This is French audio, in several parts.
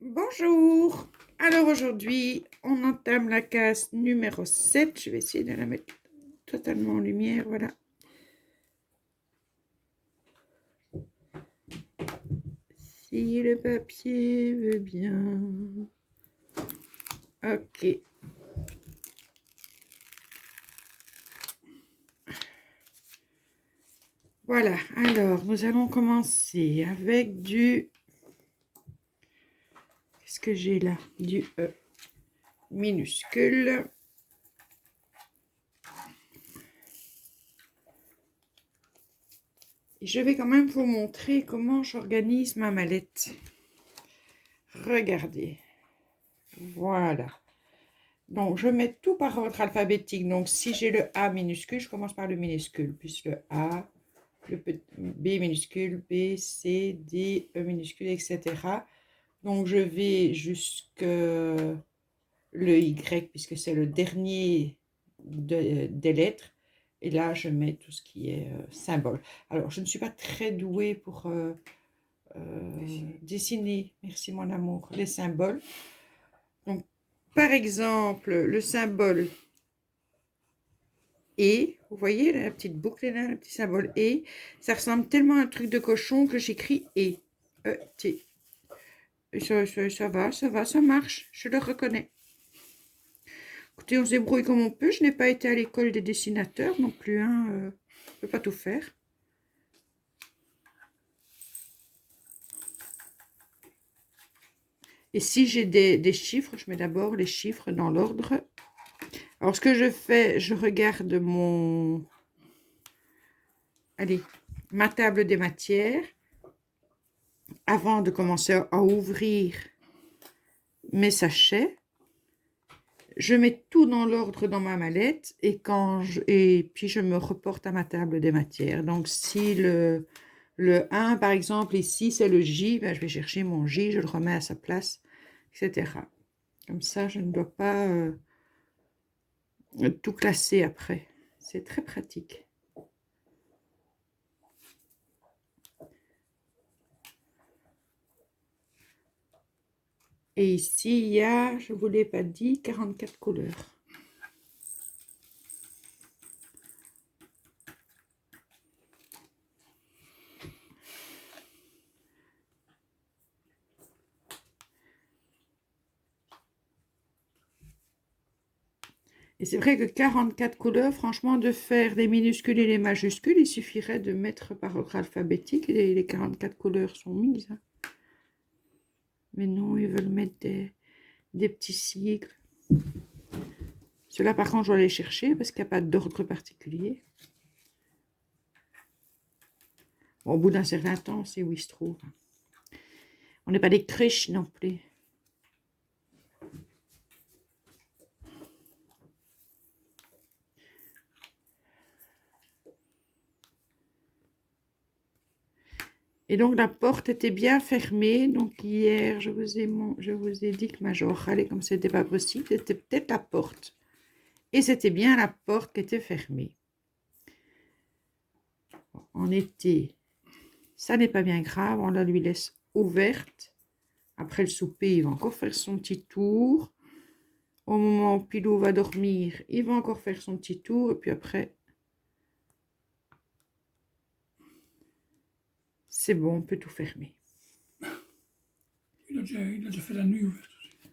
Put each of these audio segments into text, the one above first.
Bonjour. Alors aujourd'hui, on entame la case numéro 7. Je vais essayer de la mettre totalement en lumière, voilà. Si le papier veut bien. Ok. Voilà, alors nous allons commencer avec du... Qu'est-ce que j'ai là? Du E minuscule. Et je vais quand même vous montrer comment j'organise ma mallette. Regardez. Voilà. Donc, je mets tout par ordre alphabétique. Donc, si j'ai le A minuscule, je commence par le minuscule, puis le A, le B minuscule, B, C, D, E minuscule, etc. Donc, je vais jusque le Y, puisque c'est le dernier des lettres. Et là, je mets tout ce qui est symbole. Alors, je ne suis pas très douée pour dessiner, merci mon amour, les symboles. Donc, par exemple, le symbole et, vous voyez la petite boucle là, le petit symbole et, ça ressemble tellement à un truc de cochon que j'écris et. T. Ça va, ça marche, je le reconnais. Écoutez, on se débrouille comme on peut, je n'ai pas été à l'école des dessinateurs non plus, hein, je ne peux pas tout faire. Et si j'ai des chiffres, je mets d'abord les chiffres dans l'ordre. Alors, ce que je fais, je regarde ma table des matières avant de commencer à ouvrir mes sachets. Je mets tout dans l'ordre dans ma mallette et puis je me reporte à ma table des matières. Donc, si le 1, par exemple, ici, c'est le J, ben, je vais chercher mon J, je le remets à sa place, etc. Comme ça, je ne dois pas tout classer après. C'est très pratique. Et ici, il y a, je ne vous l'ai pas dit, 44 couleurs. Et c'est vrai que 44 couleurs, franchement, de faire les minuscules et les majuscules, il suffirait de mettre par ordre alphabétique et les 44 couleurs sont mises. Hein. Mais non, ils veulent mettre des petits sigles. Ceux-là, par contre, je dois les chercher parce qu'il n'y a pas d'ordre particulier. Bon, au bout d'un certain temps, c'est où ils se trouvent. On n'est pas des crèches non plus. Et donc, la porte était bien fermée. Donc, hier, je vous ai dit que ma joie allait comme c'était pas possible. C'était peut-être la porte. Et c'était bien la porte qui était fermée. En été, ça n'est pas bien grave. On la lui laisse ouverte. Après le souper, il va encore faire son petit tour. Au moment où Pilou va dormir, il va encore faire son petit tour. Et puis après, c'est bon, on peut tout fermer. Il a déjà fait la nuit ouverte aussi.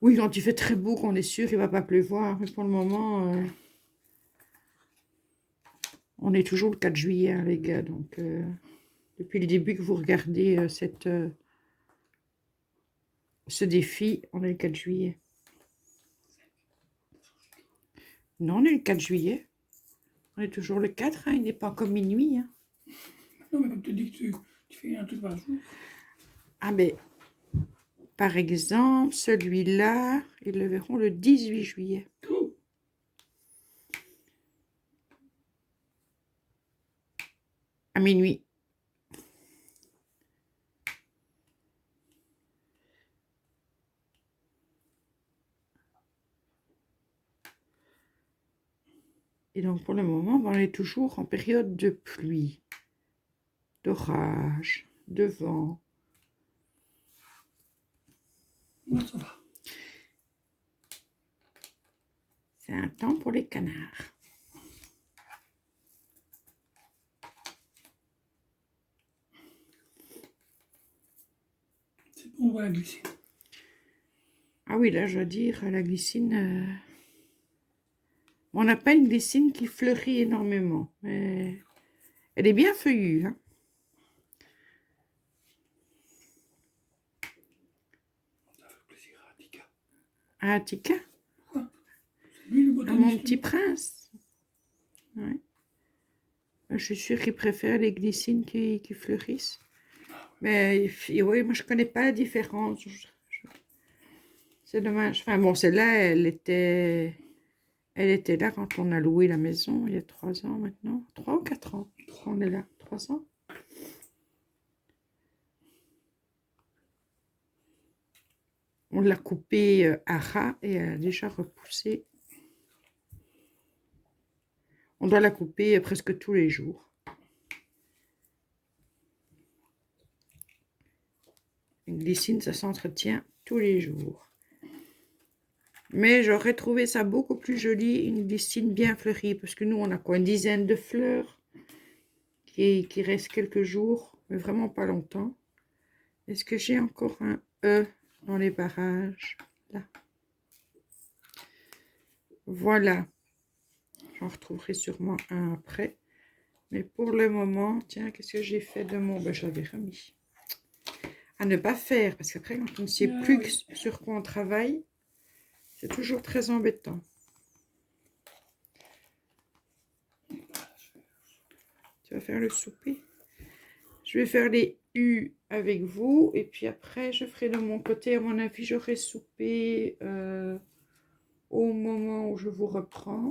Oui, quand il fait très beau, qu'on est sûr qu'il ne va pas pleuvoir. Mais pour le moment, on est toujours le 4 juillet, hein, les gars. Donc, depuis le début que vous regardez ce défi, on est le 4 juillet. Non, on est le 4 juillet. On est toujours le 4, hein, il n'est pas encore minuit. Hein. Non, mais comme tu dis que tu fais un truc par jour. Ah, mais par exemple, celui-là, ils le verront le 18 juillet. Oh. À minuit. Et donc, pour le moment, on est toujours en période de pluie, d'orage, de vent. Moi, ça va. C'est un temps pour les canards. C'est bon, on va la glycine. Ah oui, là, je veux dire, la glycine... On n'a pas une glycine qui fleurit énormément, mais elle est bien feuillue, hein. Ça fait plaisir à Tika. Ah, Tika, C'est lui le à botaniste. mon petit prince. Ouais. Je suis sûre qu'il préfère les glycines qui fleurissent. Mais oui, moi, je connais pas la différence. C'est dommage. Enfin bon, celle-là, elle était là quand on a loué la maison, il y a 3 ans maintenant. 3 ou 4 ans qu'on est là. 3 ans. On l'a coupée à ras et elle a déjà repoussé. On doit la couper presque tous les jours. Une glycine, ça s'entretient tous les jours. Mais j'aurais trouvé ça beaucoup plus joli, une glycine bien fleurie, parce que nous, on a quoi, une dizaine de fleurs qui restent quelques jours, mais vraiment pas longtemps. Est-ce que j'ai encore un E dans les barrages? Là. Voilà. J'en retrouverai sûrement un après. Mais pour le moment, tiens, qu'est-ce que j'ai fait de mon... Ben, je l'avais remis. À ne pas faire, parce qu'après, quand on ne sait plus sur quoi on travaille, c'est toujours très embêtant. Tu vas faire le souper? Je vais faire les U avec vous. Et puis après, je ferai de mon côté. À mon avis, j'aurai soupé au moment où je vous reprends.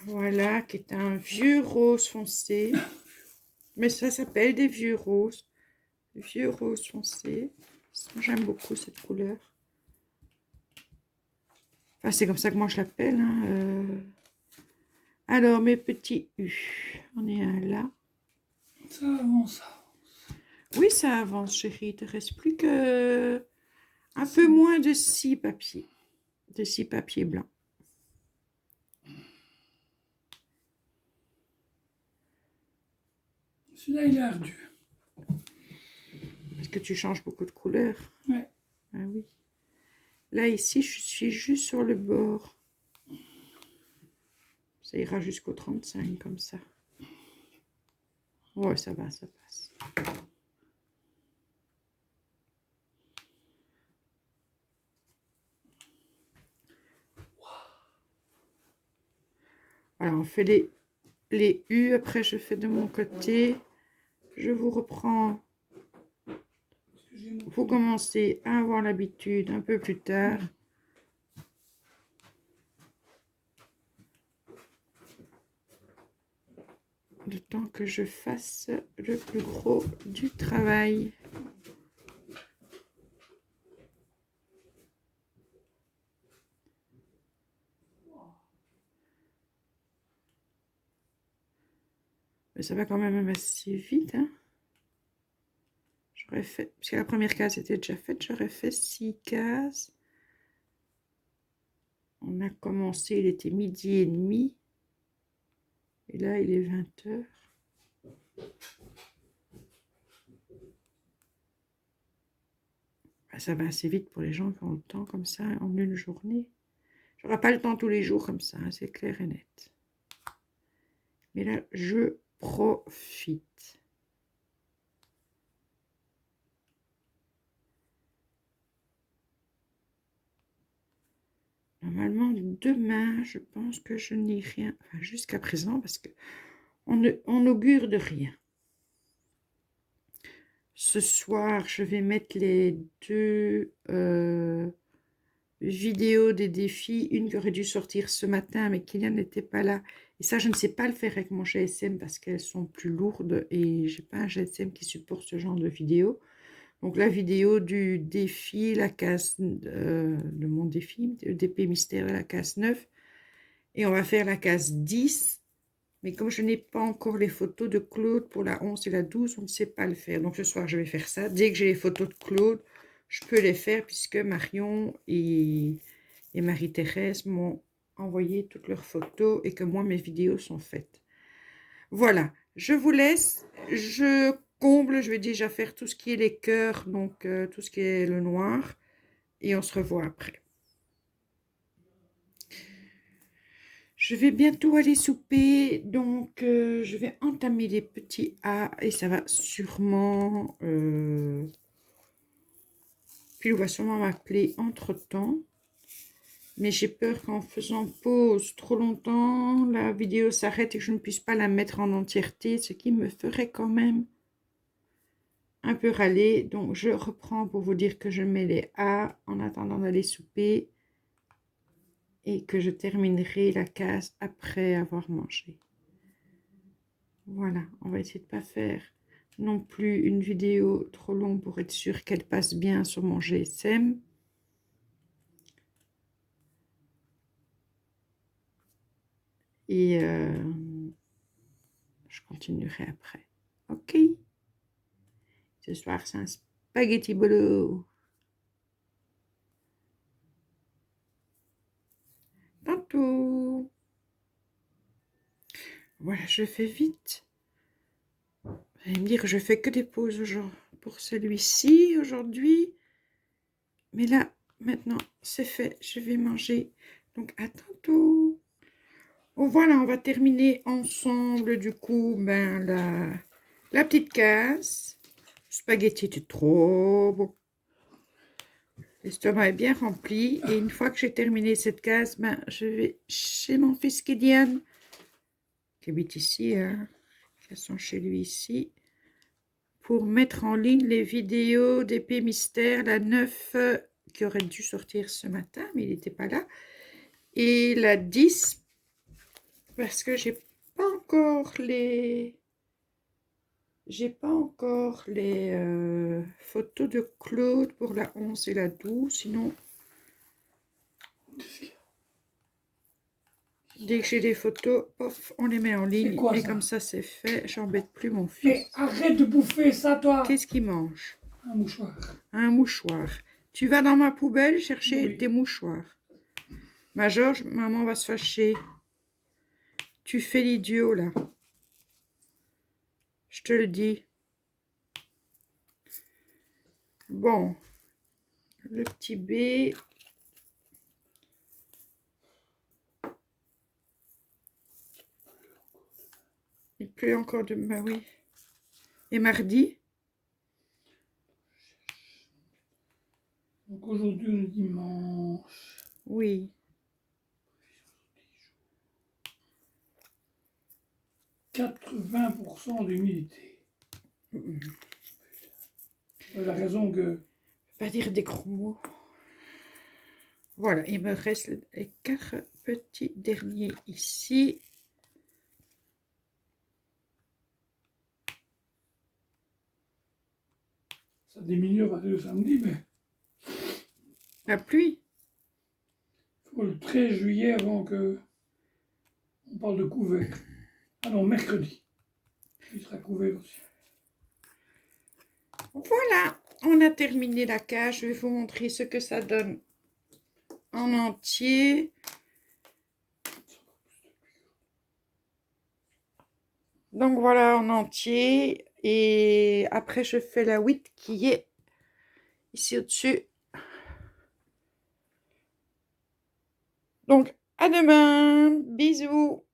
Voilà, qui est un vieux rose foncé. Mais ça s'appelle des vieux roses. Vieux rose foncé. J'aime beaucoup cette couleur. Enfin, c'est comme ça que moi je l'appelle. Hein. Alors, mes petits U. On est un là. Ça avance. Oui, ça avance, chérie. Il te reste plus que un peu moins de 6 papiers. De 6 papiers blancs. Celui-là, il est ardu. Parce que tu changes beaucoup de couleurs. Ouais. Ah oui. Là, ici, je suis juste sur le bord. Ça ira jusqu'au 35, comme ça. Ouais, ça va, ça passe. Alors, on fait les U. Après, je fais de mon côté. Je vous reprends. Vous commencez à avoir l'habitude un peu plus tard. Le temps que je fasse le plus gros du travail. Mais ça va quand même assez vite. Hein. J'aurais fait, parce que la première case était déjà faite, j'aurais fait 6 cases. On a commencé, il était 12h30. Et là, il est 20h. Ça va assez vite pour les gens qui ont le temps comme ça en une journée. J'aurai pas le temps tous les jours comme ça, hein, c'est clair et net. Mais là, je profite. Normalement, demain, je pense que je n'ai rien, enfin, jusqu'à présent, parce que on n'augure de rien. Ce soir, je vais mettre les 2 vidéos des défis. Une qui aurait dû sortir ce matin, mais Kylian n'était pas là. Et ça, je ne sais pas le faire avec mon GSM parce qu'elles sont plus lourdes et j'ai pas un GSM qui supporte ce genre de vidéo. Donc la vidéo du défi, la case de mon défi, DP mystère, la case 9. Et on va faire la case 10 Mais comme je n'ai pas encore les photos de Claude pour la 11 et la 12, on ne sait pas le faire. Donc ce soir, je vais faire ça. Dès que j'ai les photos de Claude, je peux les faire puisque Marion et Marie-Thérèse m'ont envoyé toutes leurs photos et que moi, mes vidéos sont faites. Voilà, je vous laisse. Je comble, je vais déjà faire tout ce qui est les cœurs, donc tout ce qui est le noir. Et on se revoit après. Je vais bientôt aller souper, donc je vais entamer les petits A et ça va sûrement... Puis il va sûrement m'appeler entre-temps. Mais j'ai peur qu'en faisant pause trop longtemps, la vidéo s'arrête et que je ne puisse pas la mettre en entièreté, ce qui me ferait quand même un peu râler. Donc je reprends pour vous dire que je mets les A en attendant d'aller souper. Et que je terminerai la case après avoir mangé. Voilà, on va essayer de ne pas faire non plus une vidéo trop longue pour être sûr qu'elle passe bien sur mon GSM. Et je continuerai après. Ok. Ce soir, c'est un spaghetti bolo. Tantôt. Voilà, je fais vite. Vous allez me dire que je fais que des pauses pour celui-ci aujourd'hui. Mais là, maintenant, c'est fait. Je vais manger. Donc, à tantôt. Oh, voilà, on va terminer ensemble, du coup, ben, la petite case. Spaghetti, c'est trop bon. L'estomac est bien rempli. Et une fois que j'ai terminé cette case, ben, je vais chez mon fils Kylian, qui habite ici, hein, qui sont chez lui ici, pour mettre en ligne les vidéos d'épée mystère, la 9, qui aurait dû sortir ce matin, mais il n'était pas là. Et la 10, parce que j'ai pas encore les photos de Claude pour la 11 et la 12, sinon dès que j'ai les photos, pof, on les met en ligne. quoi, et ça? comme ça c'est fait, j'embête plus mon fils. Mais arrête de bouffer ça, toi! Qu'est-ce qu'il mange? Un mouchoir. Un mouchoir. Tu vas dans ma poubelle chercher Oui. tes mouchoirs. Ma Georges, maman va se fâcher. Tu fais l'idiot là. Je te le dis. Bon. Le petit B. Il pleut encore demain, oui. Et mardi? Donc aujourd'hui, on est dimanche. Oui. 80% d'humidité. La raison que... Pas dire des gros mots. Voilà, il me reste les 4 petits derniers ici. Ça diminue à partir de samedi, mais La pluie? il faut le 13 juillet avant que on parle de couvert. Ah non, mercredi. Il sera couvert aussi. Voilà, on a terminé la cage. Je vais vous montrer ce que ça donne en entier. Donc voilà en entier. Et après, je fais la 8 qui est ici au-dessus. Donc, à demain. Bisous.